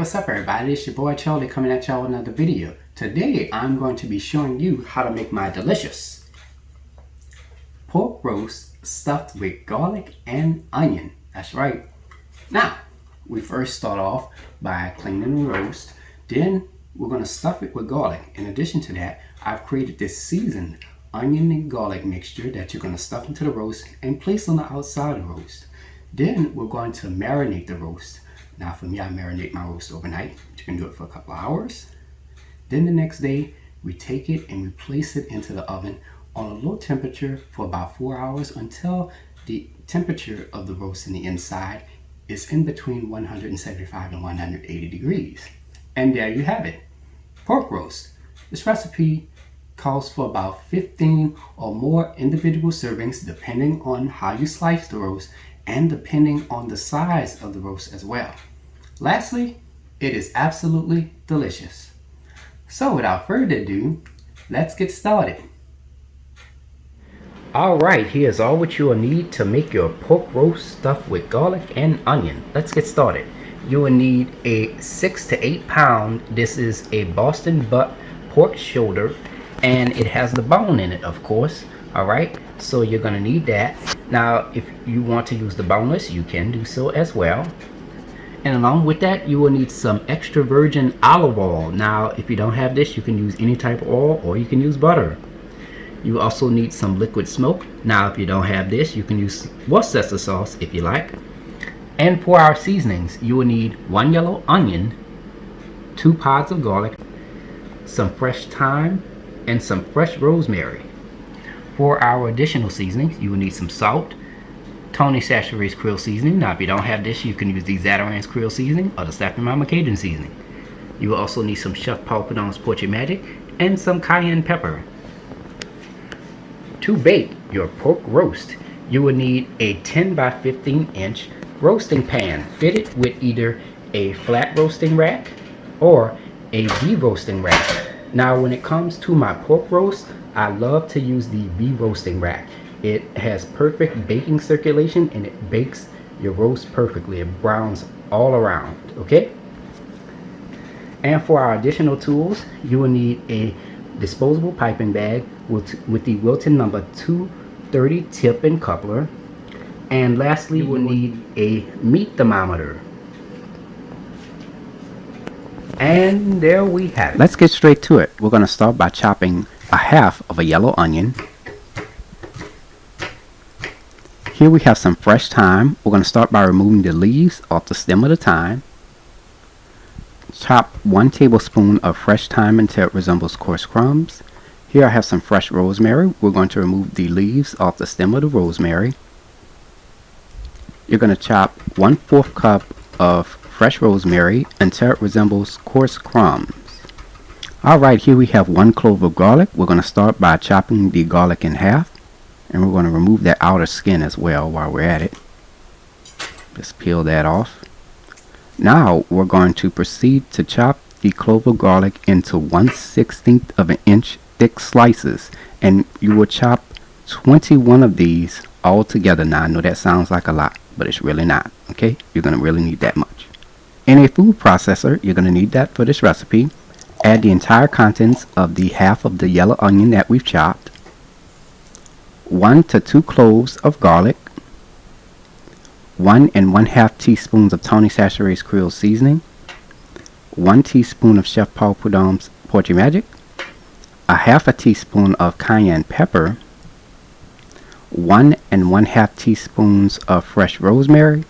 what's up everybody? It's your boy Charlie coming at y'all with another video. Today I'm going to be showing you how to make my delicious pork roast stuffed with garlic and onion. That's right. Now, we first start off by cleaning the roast. Then we're going to stuff it with garlic. In addition to that, I've created this seasoned onion and garlic mixture that you're going to stuff into the roast and place on the outside of the roast. Then we're going to marinate the roast. Now for me, I marinate my roast overnight. You can do it for a couple of hours. Then the next day, we take it and we place it into the oven on a low temperature for about 4 hours until the temperature of the roast in the inside is in between 175 and 180 degrees. And there you have it, pork roast. This recipe calls for about 15 or more individual servings depending on how you slice the roast and depending on the size of the roast as well. Lastly, it is absolutely delicious. So without further ado, let's get started. Alright, here's all what you will need to make your pork roast stuffed with garlic and onion. Let's get started. You will need a 6 to 8 pound, this is a Boston butt pork shoulder, and it has the bone in it, of course. Alright, so you're going to need that. Now, if you want to use the boneless, you can do so as well. And along with that, you will need some extra virgin olive oil. Now, if you don't have this, you can use any type of oil or you can use butter. You also need some liquid smoke. Now, if you don't have this, you can use Worcester sauce if you like. And for our seasonings, you will need 1 yellow onion, 2 pods of garlic, some fresh thyme, and some fresh rosemary. For our additional seasonings, you will need some salt, Tony Chachere's Creole seasoning. Now, if you don't have this, you can use the Zatarain's Creole seasoning or the Slapping Mama Cajun seasoning. You will also need some Chef Paul Prudhomme's Portrait Magic and some cayenne pepper. To bake your pork roast, you will need a 10 by 15 inch roasting pan fitted with either a flat roasting rack or a V-roasting rack. Now, when it comes to my pork roast, I love to use the V-roasting rack. It has perfect baking circulation and it bakes your roast perfectly. It browns all around, okay? And for our additional tools, you will need a disposable piping bag with the Wilton number 230 tip and coupler. And lastly, you will need a meat thermometer. And there we have it. Let's get straight to it. We're going to start by chopping a half of a yellow onion. Here we have some fresh thyme. We're going to start by removing the leaves off the stem of the thyme. Chop 1 tablespoon of fresh thyme until it resembles coarse crumbs. Here I have some fresh rosemary. We're going to remove the leaves off the stem of the rosemary. You're going to chop 1/4 cup of fresh rosemary until it resembles coarse crumbs. Alright, here we have 1 clove of garlic. We're going to start by chopping the garlic in half. And we're going to remove that outer skin as well while we're at it. Just peel that off. Now we're going to proceed to chop the clove of garlic into 1/16 of an inch thick slices. And you will chop 21 of these all together. Now I know that sounds like a lot, but it's really not. Okay, you're going to really need that much. In a food processor, you're going to need that for this recipe. Add the entire contents of the half of the yellow onion that we've chopped. 1 to 2 cloves of garlic, 1 1/2 teaspoons of Tony Chachere's Creole seasoning, 1 teaspoon of Chef Paul Prudhomme's Portrait Magic, a 1/2 teaspoon of cayenne pepper, 1 1/2 teaspoons of fresh rosemary,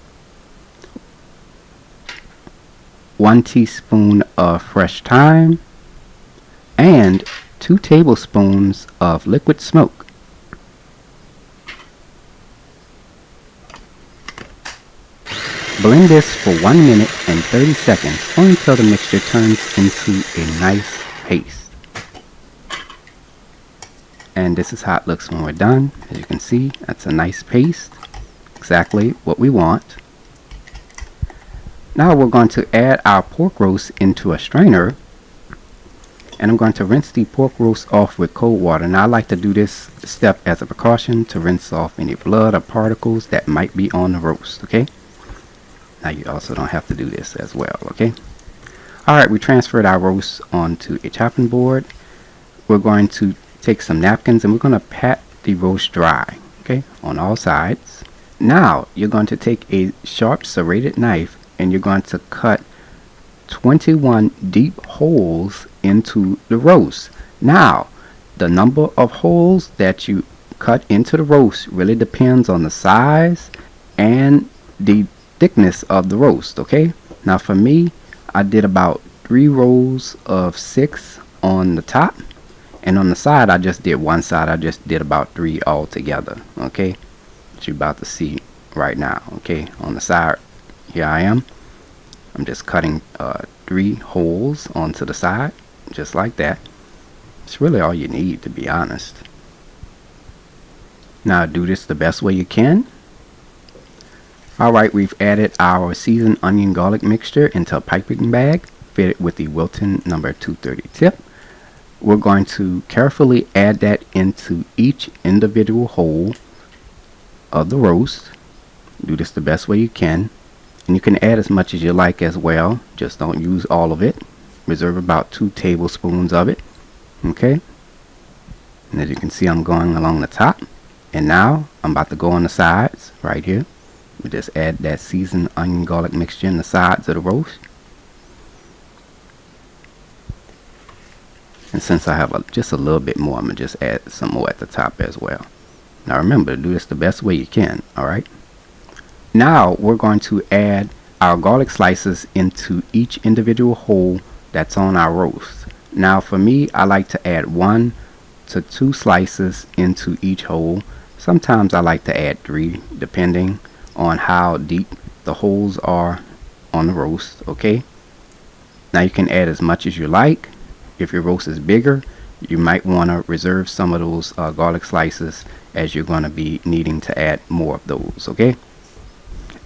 1 teaspoon of fresh thyme, and 2 tablespoons of liquid smoke. Blend this for 1 minute and 30 seconds or until the mixture turns into a nice paste. And this is how it looks when we're done. As you can see, that's a nice paste. Exactly what we want. Now we're going to add our pork roast into a strainer. And I'm going to rinse the pork roast off with cold water. Now I like to do this step as a precaution to rinse off any blood or particles that might be on the roast, okay? Now you also don't have to do this as well, okay? Alright, we transferred our roast onto a chopping board. We're going to take some napkins and we're going to pat the roast dry, okay, on all sides. Now you're going to take a sharp serrated knife and you're going to cut 21 deep holes into the roast. Now the number of holes that you cut into the roast really depends on the size and the thickness of the roast, okay? Now for me, I did about 3 rows of 6 on the top, and on the side I just did one side. I just did about 3 all together, okay? That you're about to see right now, okay? On the side, here I am. I'm just cutting 3 holes onto the side, just like that. It's really all you need, to be honest. Now do this the best way you can. Alright, we've added our seasoned onion garlic mixture into a piping bag fitted with the Wilton number 230 tip. We're going to carefully add that into each individual hole of the roast. Do this the best way you can. And you can add as much as you like as well. Just don't use all of it. Reserve about 2 tablespoons of it. Okay. And as you can see, I'm going along the top. And now I'm about to go on the sides right here. We just add that seasoned onion garlic mixture in the sides of the roast. And since I have just a little bit more, I'm going to just add some more at the top as well. Now remember to do this the best way you can, alright? Now we're going to add our garlic slices into each individual hole that's on our roast. Now for me, I like to add 1 to 2 slices into each hole. Sometimes I like to add 3, depending on how deep the holes are on the roast, okay? Now you can add as much as you like. If your roast is bigger, you might want to reserve some of those garlic slices, as you're going to be needing to add more of those, okay?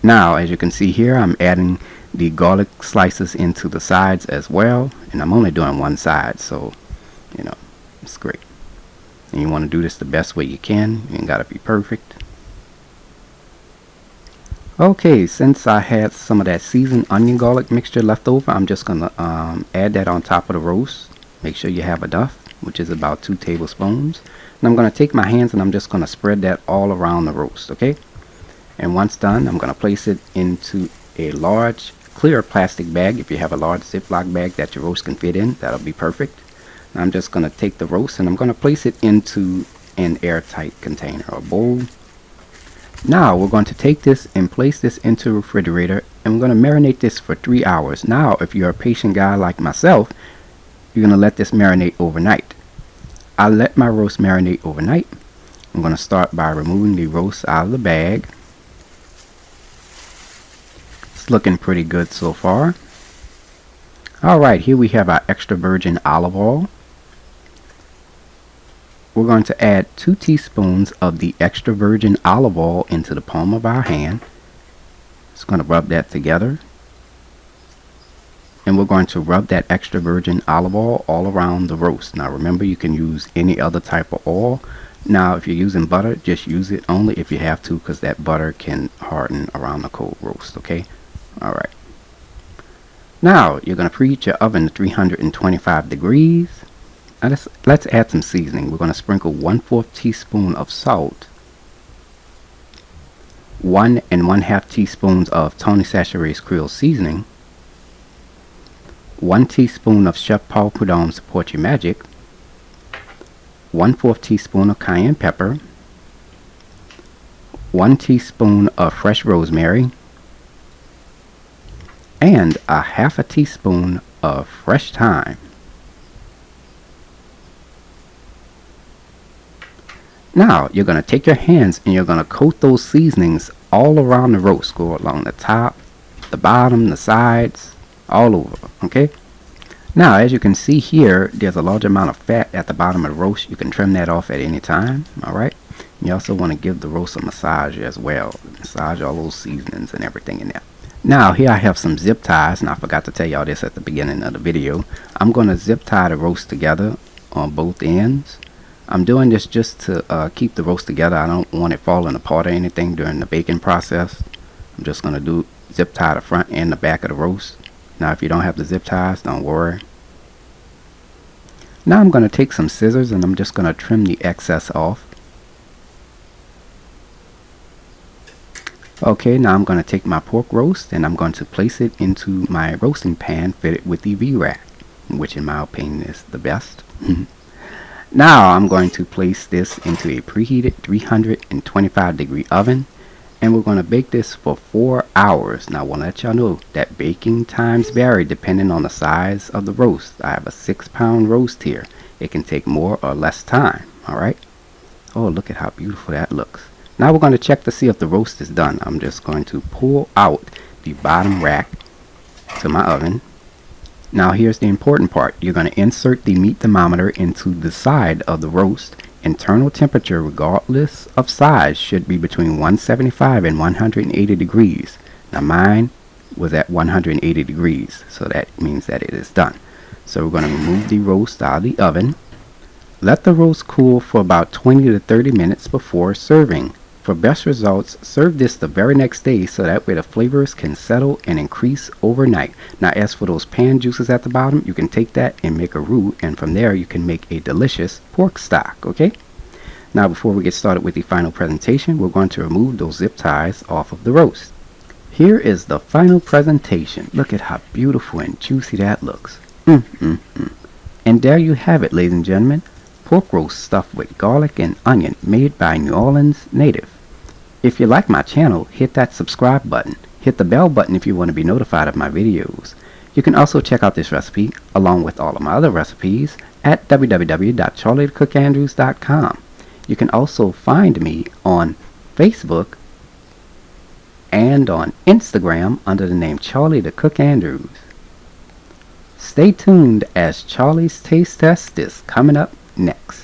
Now as you can see here, I'm adding the garlic slices into the sides as well, and I'm only doing one side, so you know, it's great. And you want to do this the best way you can. You ain't got to be perfect. Okay, since I had some of that seasoned onion garlic mixture left over, I'm just going to add that on top of the roast. Make sure you have enough, which is about 2 tablespoons. And I'm going to take my hands and I'm just going to spread that all around the roast, okay? And once done, I'm going to place it into a large clear plastic bag. If you have a large Ziploc bag that your roast can fit in, that'll be perfect. And I'm just going to take the roast and I'm going to place it into an airtight container or bowl. Now we're going to take this and place this into the refrigerator, and we're going to marinate this for 3 hours. Now if you're a patient guy like myself, you're going to let this marinate overnight. I let my roast marinate overnight. I'm going to start by removing the roast out of the bag. It's looking pretty good so far. Alright, here we have our extra virgin olive oil. We're going to add 2 teaspoons of the extra virgin olive oil into the palm of our hand. Just going to rub that together. And we're going to rub that extra virgin olive oil all around the roast. Now remember, you can use any other type of oil. Now if you're using butter, just use it only if you have to, because that butter can harden around the cold roast, okay? Alright. Now you're going to preheat your oven to 325 degrees. Now let's add some seasoning. We're going to sprinkle 1/4 teaspoon of salt, 1 1/2 teaspoons of Tony Chachere's Creole seasoning, 1 teaspoon of Chef Paul Prud'homme's Support Your Magic, 1/4 teaspoon of cayenne pepper, 1 teaspoon of fresh rosemary, and 1/2 teaspoon of fresh thyme. Now you're going to take your hands and you're going to coat those seasonings all around the roast. Go along the top, the bottom, the sides, all over, okay? Now as you can see here, there's a large amount of fat at the bottom of the roast. You can trim that off at any time, alright? You also want to give the roast a massage as well. Massage all those seasonings and everything in there. Now here I have some zip ties, and I forgot to tell y'all this at the beginning of the video. I'm going to zip tie the roast together on both ends. I'm doing this just to keep the roast together. I don't want it falling apart or anything during the baking process. I'm just going to zip tie the front and the back of the roast. Now if you don't have the zip ties, don't worry. Now I'm going to take some scissors and I'm just going to trim the excess off. Okay, now I'm going to take my pork roast and I'm going to place it into my roasting pan fitted with the V-rack, which in my opinion is the best. Now I'm going to place this into a preheated 325-degree oven, and we're going to bake this for 4 hours. Now I want to let y'all know that baking times vary depending on the size of the roast. I have a 6-pound roast here. It can take more or less time. Alright. Oh, look at how beautiful that looks. Now we're going to check to see if the roast is done. I'm just going to pull out the bottom rack to my oven. Now here's the important part. You're going to insert the meat thermometer into the side of the roast. Internal temperature, regardless of size, should be between 175 and 180 degrees. Now mine was at 180 degrees, so that means that it is done. So we're going to remove the roast out of the oven. Let the roast cool for about 20 to 30 minutes before serving. For best results, serve this the very next day so that way the flavors can settle and increase overnight. Now as for those pan juices at the bottom, you can take that and make a roux, and from there you can make a delicious pork stock, okay? Now before we get started with the final presentation, we're going to remove those zip ties off of the roast. Here is the final presentation. Look at how beautiful and juicy that looks. And there you have it, ladies and gentlemen. Pork roast stuffed with garlic and onion, made by New Orleans native. If you like my channel, hit that subscribe button. Hit the bell button if you want to be notified of my videos. You can also check out this recipe, along with all of my other recipes, at www.charliethecookandrews.com. You can also find me on Facebook and on Instagram under the name Charlie the Cook Andrews. Stay tuned as Charlie's Taste Test is coming up next.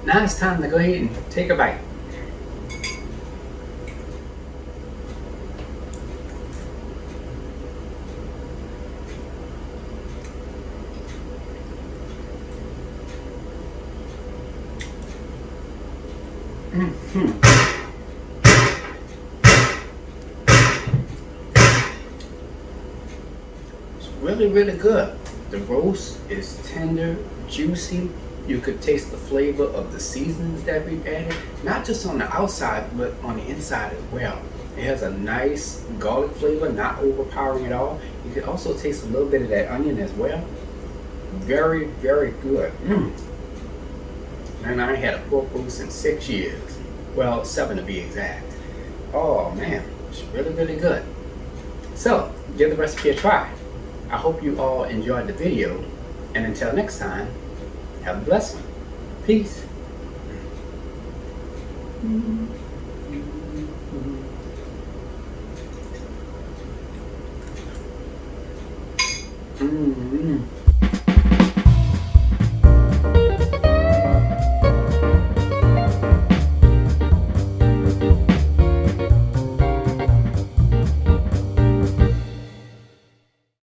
Now it's time to go ahead and take a bite. It's really good. The roast is tender, juicy. You could taste the flavor of the seasonings that we've added, not just on the outside, but on the inside as well. It has a nice garlic flavor, not overpowering at all. You could also taste a little bit of that onion as well. Very good. And I ain't had a pork roast in 6 years. Well, 7 to be exact. Oh man, it's really good. So, give the recipe a try. I hope you all enjoyed the video, and until next time, have a blessed one. Peace.